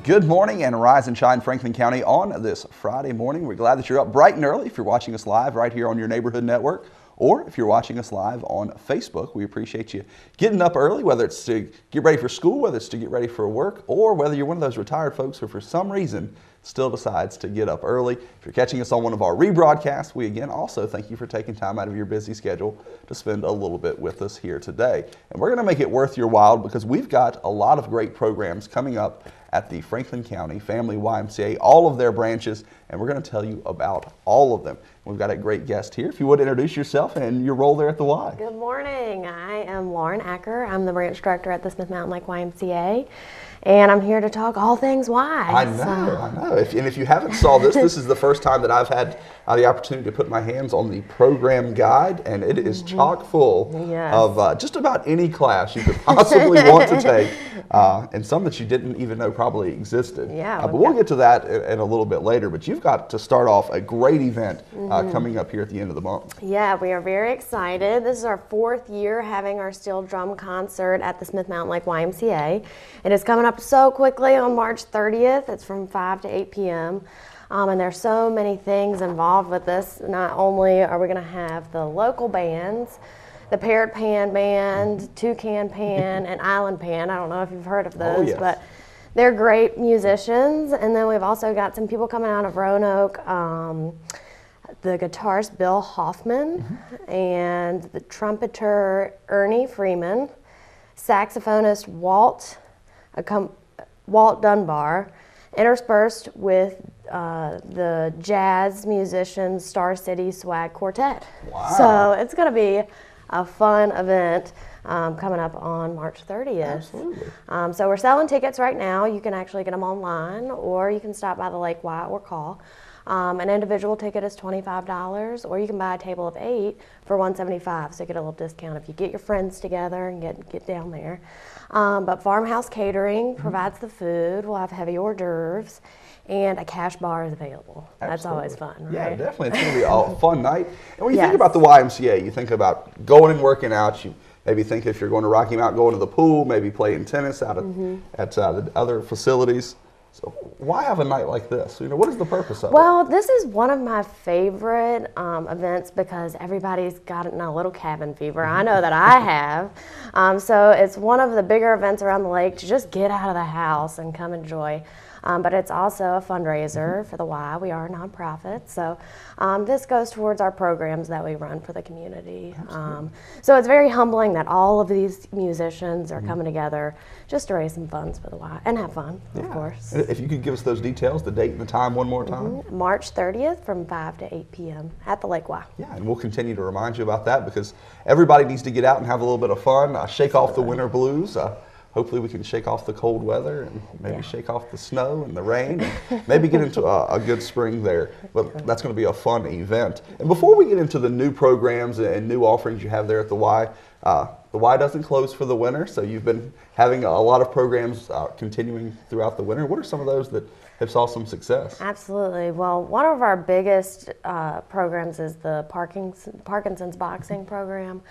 Good morning and rise and shine Franklin County on this Friday morning. We're glad that you're up bright and early if you're watching us live right here on your neighborhood network, or if you're watching us live on Facebook. We appreciate you getting up early, whether it's to get ready for school, whether it's to get ready for work, or whether you're one of those retired folks who for some reason still decides to get up early. If you're catching us on one of our rebroadcasts, we again also thank you for taking time out of your busy schedule to spend a little bit with us here today. And we're going to make it worth your while because we've got a lot of great programs coming up at the Franklin County Family YMCA, all of their branches, and we're going to tell you about all of them. We've got a great guest here. If you would introduce yourself and your role there at the Y. Good morning. I am Lauren Acker. I'm the branch director at the Smith Mountain Lake YMCA, and I'm here to talk all things Y. I know. If you haven't saw this, this is the first time that I've had the opportunity to put my hands on the program guide, and it is chock full of just about any class you could possibly want to take, and some that you didn't even know probably existed. Yeah. But we'll get to that in a little bit later. But you've got to start off a great event coming up here at the end of the month. Yeah, we are very excited. This is our 4th year having our steel drum concert at the Smith Mountain Lake YMCA. It is coming up so quickly on March 30th. It's from 5 to 8 p.m. And there's so many things involved with this. Not only are we going to have the local bands, the Parrot Pan Band, Toucan Pan, and Island Pan. I don't know if you've heard of those, but they're great musicians. And then we've also got some people coming out of Roanoke, the guitarist Bill Hoffman, and the trumpeter Ernie Freeman, saxophonist Walt Dunbar, interspersed with the jazz musicians Star City Swag Quartet. Wow. So it's going to be a fun event coming up on March 30th. Absolutely. So we're selling tickets right now. You can actually get them online, or you can stop by the Lake Y or call. An individual ticket is $25, or you can buy a table of 8 for $175, so you get a little discount if you get your friends together and get down there. But Farmhouse Catering provides the food. We'll have heavy hors d'oeuvres, and a cash bar is available. Absolutely. That's always fun, right? Yeah, definitely. It's going to be a fun night. And when you think about the YMCA, you think about going and working out. You maybe think if you're going to Rocky Mountain, going to the pool, maybe playing tennis out at the other facilities. So why have a night like this? You know, what is the purpose of it? Well, this is one of my favorite events because everybody's gotten a little cabin fever. I know that I have. So it's one of the bigger events around the lake to just get out of the house and come enjoy. But it's also a fundraiser for the Y. We are a nonprofit, so this goes towards our programs that we run for the community. So it's very humbling that all of these musicians are coming together just to raise some funds for the Y and have fun, of course. If you could give us those details, the date and the time one more time. March 30th from 5 to 8 p.m. at the Lake Y. Yeah, and we'll continue to remind you about that because everybody needs to get out and have a little bit of fun, shake off the winter blues. Hopefully we can shake off the cold weather and maybe shake off the snow and the rain and maybe get into a good spring there. But that's going to be a fun event. And before we get into the new programs and new offerings you have there at the Y doesn't close for the winter, so you've been having a lot of programs continuing throughout the winter. What are some of those that have saw some success? Absolutely. Well, one of our biggest programs is the Parkinson's boxing program.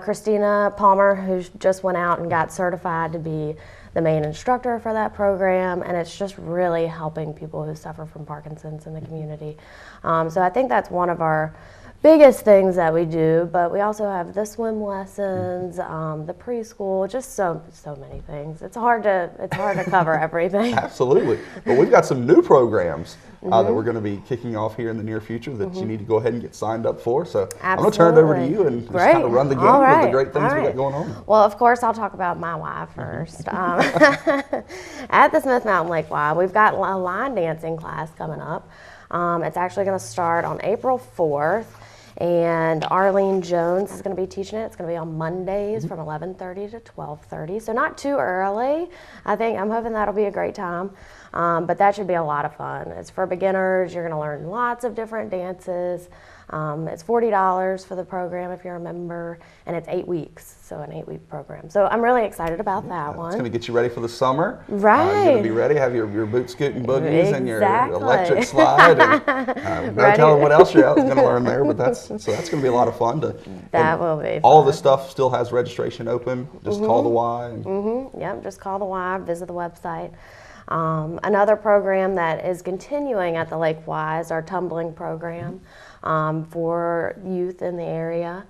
Christina Palmer, who just went out and got certified to be the main instructor for that program, and it's just really helping people who suffer from Parkinson's in the community. So I think that's one of our biggest things that we do, but we also have the swim lessons, the preschool, just so many things. It's hard to cover everything. Absolutely. But we've got some new programs that we're going to be kicking off here in the near future that you need to go ahead and get signed up for. So I'm going to turn it over to you and just kind of run the game with the great things we got going on. Well, of course, I'll talk about my Y first. At the Smith Mountain Lake Y, we've got a line dancing class coming up. It's actually going to start on April 4th. And Arlene Jones is going to be teaching it. It's going to be on Mondays from 11:30 to 12:30, so not too early. I'm hoping that'll be a great time, but that should be a lot of fun. It's for beginners. You're going to learn lots of different dances. It's $40 for the program if you're a member, and it's 8 weeks, so an 8-week program. So I'm really excited about that one. It's going to get you ready for the summer. Right. You're going to be ready, have your boot scooting boogies and your electric slide. And, no telling what else you're going to learn there, but that's going to be a lot of fun. That will be fun. All this stuff still has registration open. Just call the Y. Yep, just call the Y, visit the website. Another program that is continuing at the Lake Y is our tumbling program for youth in the area,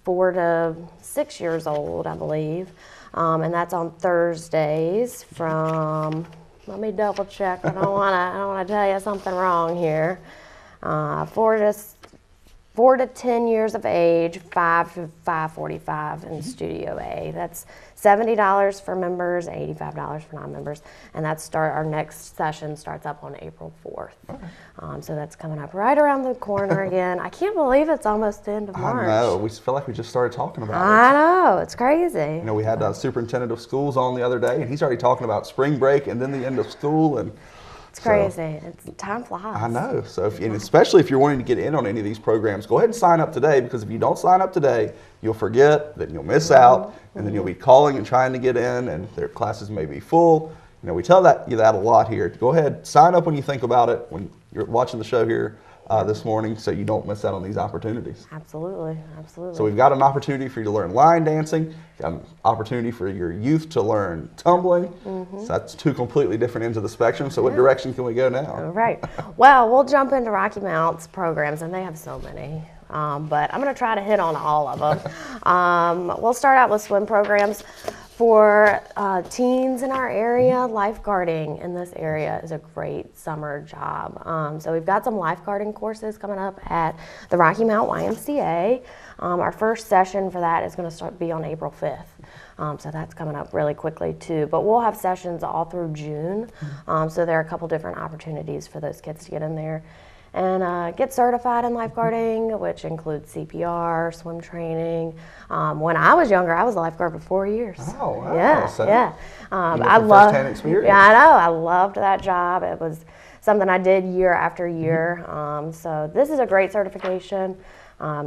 4 to 6 years old, I believe. And that's on Thursdays from, let me double check, I don't want to tell you something wrong here. 4 to 10 years of age, 5 to 5:45 in Studio A. That's $70 for members, $85 for non-members, and our next session starts up on April 4th. Okay. So that's coming up right around the corner again. I can't believe it's almost the end of March. I know. We feel like we just started talking about it. I know. It's crazy. You know, we had the superintendent of schools on the other day, and he's already talking about spring break and then the end of school, and it's crazy. Time flies. I know. So, and especially if you're wanting to get in on any of these programs, go ahead and sign up today, because if you don't sign up today, you'll forget, then you'll miss out, and then you'll be calling and trying to get in, and their classes may be full. You know, we tell you that a lot here. Go ahead, sign up when you think about it, when you're watching the show here this morning, so you don't miss out on these opportunities. Absolutely, absolutely. So we've got an opportunity for you to learn line dancing, an opportunity for your youth to learn tumbling. So that's 2 completely different ends of the spectrum. So what direction can we go now? Right. Well, we'll jump into Rocky Mount's programs, and they have so many. But I'm going to try to hit on all of them. We'll start out with swim programs. For teens in our area, lifeguarding in this area is a great summer job. So we've got some lifeguarding courses coming up at the Rocky Mount YMCA. Our first session for that is going to be on April 5th. So that's coming up really quickly too. But we'll have sessions all through June. So there are a couple different opportunities for those kids to get in there and get certified in lifeguarding, which includes CPR, swim training. When I was younger, I was a lifeguard for 4 years. Oh, wow. Yeah, So yeah. I love first-hand experience. Yeah, I know. I loved that job. It was something I did year after year. So this is a great certification.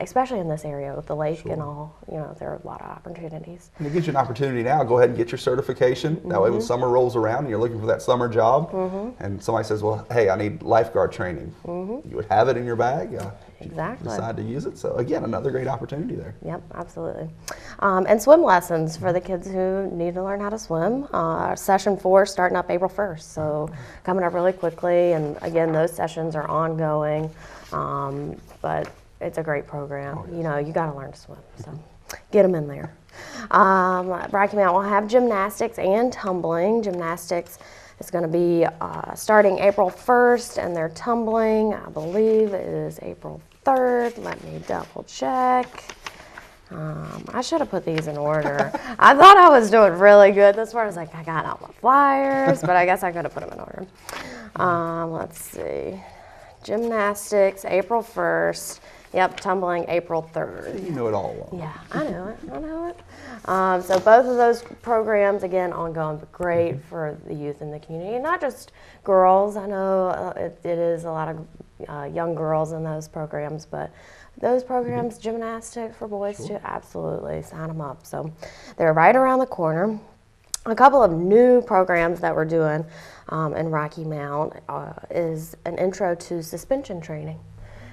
Especially in this area with the lake and all, you know, there are a lot of opportunities. And it gives you an opportunity now. Go ahead and get your certification. That way when summer rolls around and you're looking for that summer job and somebody says, well, hey, I need lifeguard training. You would have it in your bag. Exactly. Decide to use it. So again, another great opportunity there. Yep, absolutely. And swim lessons for the kids who need to learn how to swim. Session 4 starting up April 1st. So coming up really quickly. And again, those sessions are ongoing. But it's a great program. Oh, yes. You know, you got to learn to swim, so get them in there. Rocky Mount will have gymnastics and tumbling. Gymnastics is going to be starting April 1st, and their tumbling, I believe, is April 3rd. Let me double check. I should have put these in order. I thought I was doing really good this far. I was like, I got all my flyers, but I guess I could have put them in order. Let's see. Gymnastics, April 1st. Yep, tumbling April 3rd. You know it all along. Yeah, I know it. So both of those programs, again, ongoing, but great for the youth in the community. Not just girls. I know it is a lot of young girls in those programs, but those programs, gymnastics for boys too, absolutely, sign them up. So they're right around the corner. A couple of new programs that we're doing in Rocky Mount is an intro to suspension training.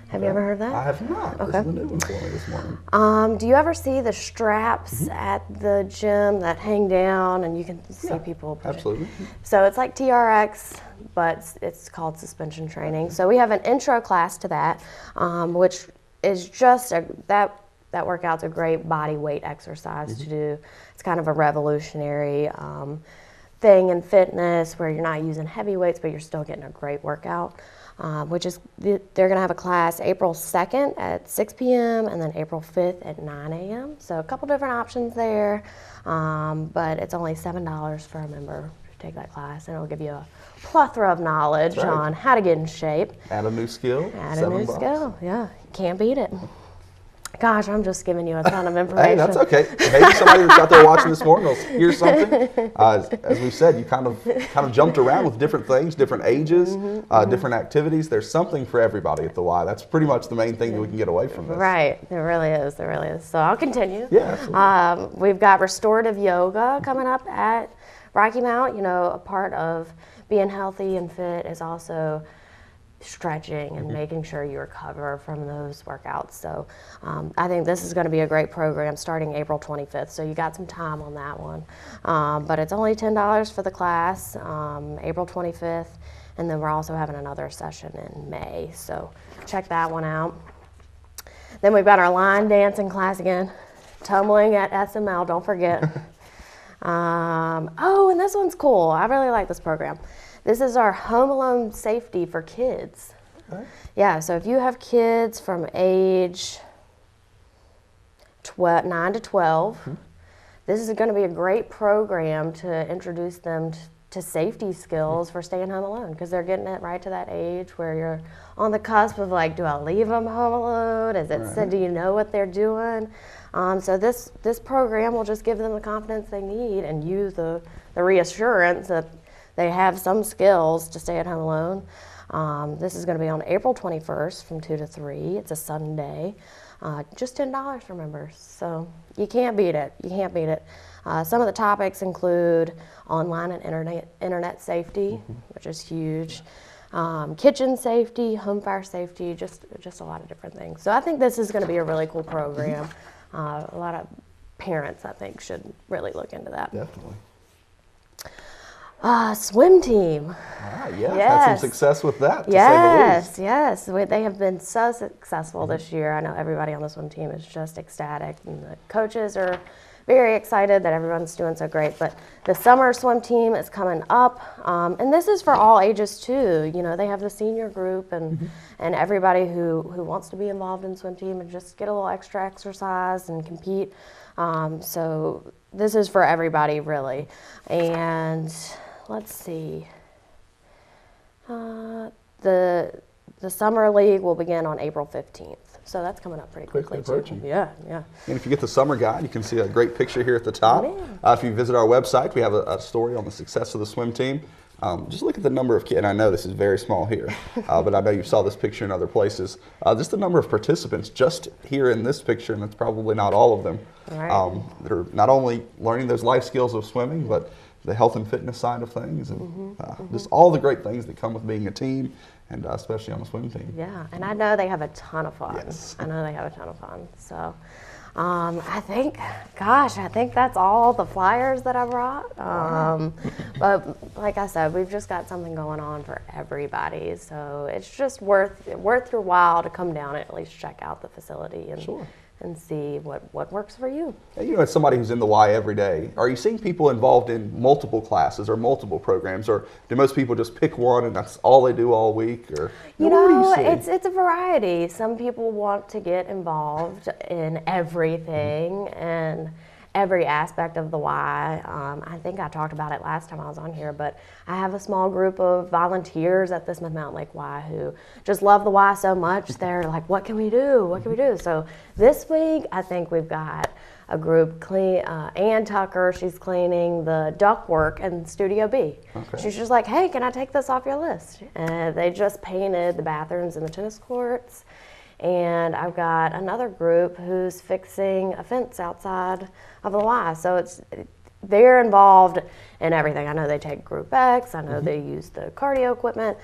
Have you ever heard that? I have not. Okay. This is a new one for me this morning. Do you ever see the straps at the gym that hang down and you can see people push it? Absolutely. So it's like TRX, but it's called suspension training. So we have an intro class to that, which is just that workout's a great body weight exercise to do. It's kind of a revolutionary thing in fitness where you're not using heavy weights, but you're still getting a great workout. Which is, they're going to have a class April 2nd at 6 p.m. and then April 5th at 9 a.m. So a couple different options there, but it's only $7 for a member to take that class, and it'll give you a plethora of knowledge on how to get in shape. Add a new skill. Add a new skill, yeah. Can't beat it. Gosh, I'm just giving you a ton of information. Hey, that's okay. Maybe somebody that's out there watching this morning will hear something. As we said, you kind of jumped around with different things, different ages, different activities. There's something for everybody at the Y. That's pretty much the main thing that we can get away from this. Right, there really is. There really is. So I'll continue. Yeah, absolutely. We've got restorative yoga coming up at Rocky Mount. You know, a part of being healthy and fit is also stretching and making sure you recover from those workouts. So I think this is going to be a great program starting April 25th. So you got some time on that one. But it's only $10 for the class, April 25th. And then we're also having another session in May. So check that one out. Then we've got our line dancing class again. Tumbling at SML, don't forget. Oh, and this one's cool. I really like this program. This is our home alone safety for kids. Okay. Yeah, so if you have kids from age 9 to 12, this is going to be a great program to introduce them to safety skills for staying home alone, because they're getting it right to that age where you're on the cusp of like, do I leave them home alone? Is it, do you know what they're doing? So this program will just give them the confidence they need and use the reassurance that they have some skills to stay at home alone. This is going to be on April 21st from 2 to 3. It's a Sunday. Just $10 for members. So you can't beat it. You can't beat it. Some of the topics include online and internet safety, which is huge. Kitchen safety, home fire safety, just a lot of different things. So I think this is going to be a really cool program. A lot of parents, I think, should really look into that. Definitely. Swim team. Had some success with that, to say the least. Yes. They have been so successful this year. I know everybody on the swim team is just ecstatic, and the coaches are very excited that everyone's doing so great. But the summer swim team is coming up, and this is for all ages too. You know, they have the senior group and everybody who wants to be involved in swim team and just get a little extra exercise and compete. So this is for everybody, really. And let's see. The summer league will begin on April 15th. So that's coming up pretty quickly approaching. Too. Yeah. And if you get the summer guide, you can see a great picture here at the top. If you visit our website, we have a story on the success of the swim team. Just look at the number of kids, and I know this is very small here, but I know you saw this picture in other places. Just the number of participants just here in this picture, and it's probably not all of them, that are not only learning those life skills of swimming, but the health and fitness side of things, and just all the great things that come with being a team, and especially on the swim team. Yeah, and I know they have a ton of fun. Yes. I know they have a ton of fun. So I think that's all the flyers that I brought. But like I said, we've just got something going on for everybody. So it's just worth your while to come down and at least check out the facility and see what works for you. You know, as somebody who's in the Y every day, are you seeing people involved in multiple classes or multiple programs, or do most people just pick one and that's all they do all week? Or you know, it's a variety. Some people want to get involved in everything and every aspect of the Y. I think I talked about it last time I was on here, but I have a small group of volunteers at the Smith Mountain Lake Y who just love the Y so much. They're like, what can we do? What can we do? So this week, I think we've got a group, Ann Tucker, she's cleaning the ductwork in Studio B. Okay. She's just like, hey, can I take this off your list? And they just painted the bathrooms and the tennis courts. And I've got another group who's fixing a fence outside of the Y. So they're involved in everything. I know they take Group X. I know they use the cardio equipment.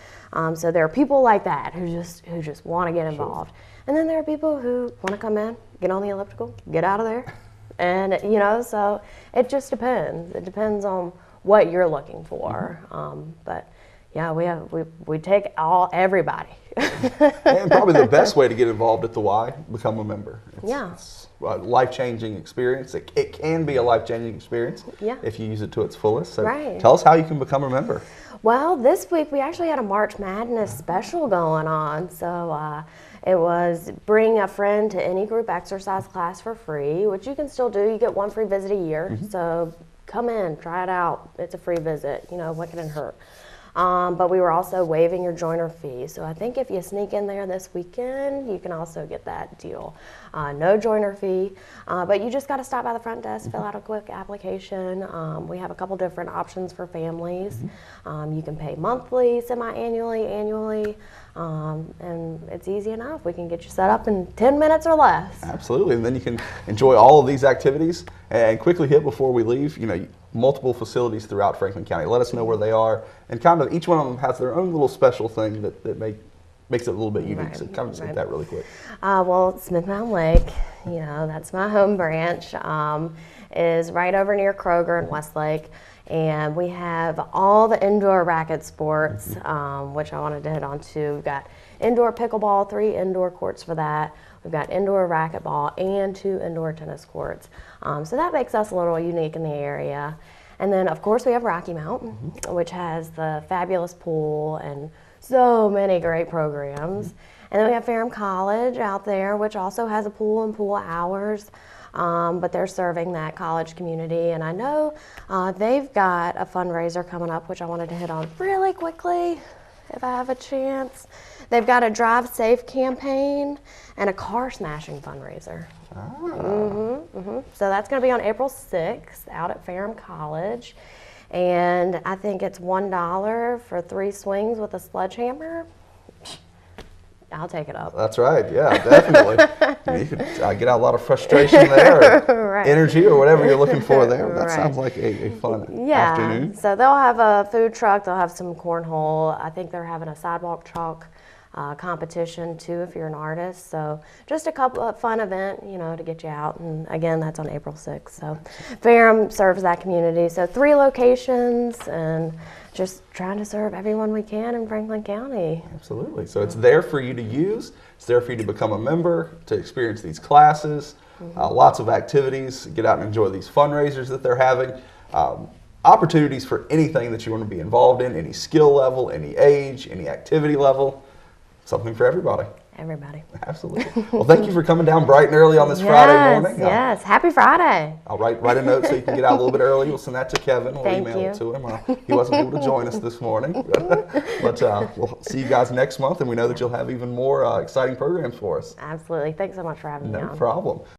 So there are people like that who just want to get involved. And then there are people who want to come in, get on the elliptical, get out of there. And, you know, so it just depends. It depends on what you're looking for. But yeah, we take everybody. And probably the best way to get involved at the Y, become a member. It's a life-changing experience. It can be a life-changing experience if you use it to its fullest. So tell us how you can become a member. Well, this week we actually had a March Madness special going on. So it was bring a friend to any group exercise class for free, which you can still do. You get one free visit a year. So come in, try it out. It's a free visit. You know, what can it hurt? But we were also waiving your joiner fee. So I think if you sneak in there this weekend, you can also get that deal. No joiner fee, but you just got to stop by the front desk, fill out a quick application. We have a couple different options for families. You can pay monthly, semi-annually, annually, and it's easy enough. We can get you set up in 10 minutes or less. Absolutely, and then you can enjoy all of these activities. And quickly hit before we leave, you know, multiple facilities throughout Franklin County. Let us know where they are, and kind of each one of them has their own little special thing that makes it a little bit unique. So kind of just hit that really quick. Well, Smith Mountain Lake, that's my home branch, is right over near Kroger in Westlake. And we have all the indoor racket sports, which I wanted to hit on too. We've got indoor pickleball, 3 indoor courts for that. We've got indoor racquetball and 2 indoor tennis courts. So that makes us a little unique in the area. And then, of course, we have Rocky Mount, which has the fabulous pool and so many great programs. And then we have Ferrum College out there, which also has a pool and pool hours. But they're serving that college community. And I know they've got a fundraiser coming up, which I wanted to hit on really quickly, if I have a chance. They've got a Drive Safe campaign and a car smashing fundraiser. So that's going to be on April 6th out at Ferrum College. And I think it's $1 for 3 swings with a sledgehammer. I'll take it up. That's right. Yeah, definitely. You could get out a lot of frustration there, or energy, or whatever you're looking for there. That sounds like a fun afternoon. So they'll have a food truck. They'll have some cornhole. I think they're having a sidewalk chalk competition too, if you're an artist. So just a couple of fun event, to get you out. And again, that's on April 6th. So Ferrum serves that community. So 3 locations, and just trying to serve everyone we can in Franklin County. Absolutely. So it's there for you to use. It's there for you to become a member, to experience these classes, lots of activities, get out and enjoy these fundraisers that they're having. Opportunities for anything that you want to be involved in, any skill level, any age, any activity level. Something for everybody. Everybody. Absolutely. Well, thank you for coming down bright and early on this Friday morning. Yes, happy Friday. I'll write a note so you can get out a little bit early. We'll send that to Kevin. We'll Thank email you. it to him. He wasn't able to join us this morning. But we'll see you guys next month, and we know that you'll have even more exciting programs for us. Absolutely. Thanks so much for having me on. No problem.